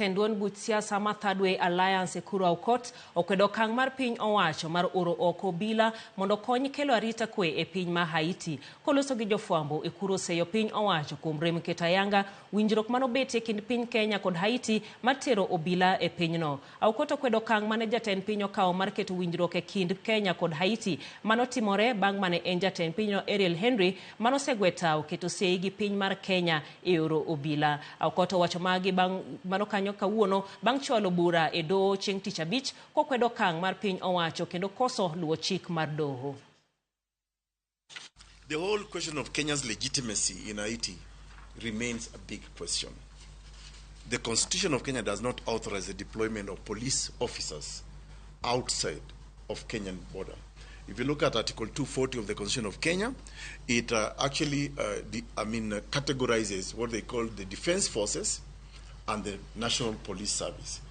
jatend duond buch siasa mar ThirdWay Alliance Ekuru Aukot okwedo okang' mar piny owacho mar oro oko obila mondo kony kelo arita kwe e piny mar Haiti. Koloso gi jofwambo, Ekuru oseyo piny owacho kuom rem keto ayanga winjruok manobet e kind piny Kenya kod Haiti mar tero obila e pinyno. Aukot okwedo okang' mane jatend piny okawo mar keto winjruok e kind Kenya kod Haiti manotimore bang' mane en jatend pinyno Ariel Henry manosegwe tao keto sei gi piny mar Kenya e oro obila. Aukot owacho magi bang' mano kanyo kawuono bang' chwalo bura e doho chieng' tich abich kokwedo okang' mar piny owacho kendo koso luwo chik mar doho. The whole question of Kenya's legitimacy in Haiti remains a big question. The Constitution of Kenya does not authorize the deployment of police officers outside of Kenyan border. If you look at Article 240 of the Constitution of Kenya, it categorizes what they call the defense forces and the National Police Service.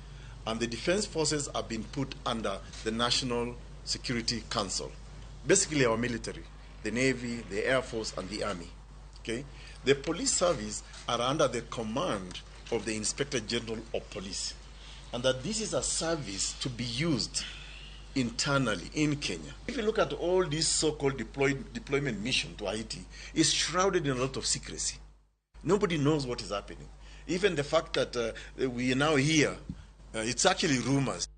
And the defense forces are being put under the National Security Council. Basically our military, the Navy, the Air Force, and the Army. Okay? The police service are under the command of the Inspector General of Police. And that this is a service to be used internally in Kenya. If you look at all these so-called deployment mission to Haiti, it's shrouded in a lot of secrecy. Nobody knows what is happening. Even the fact that we are now here, it's actually rumors.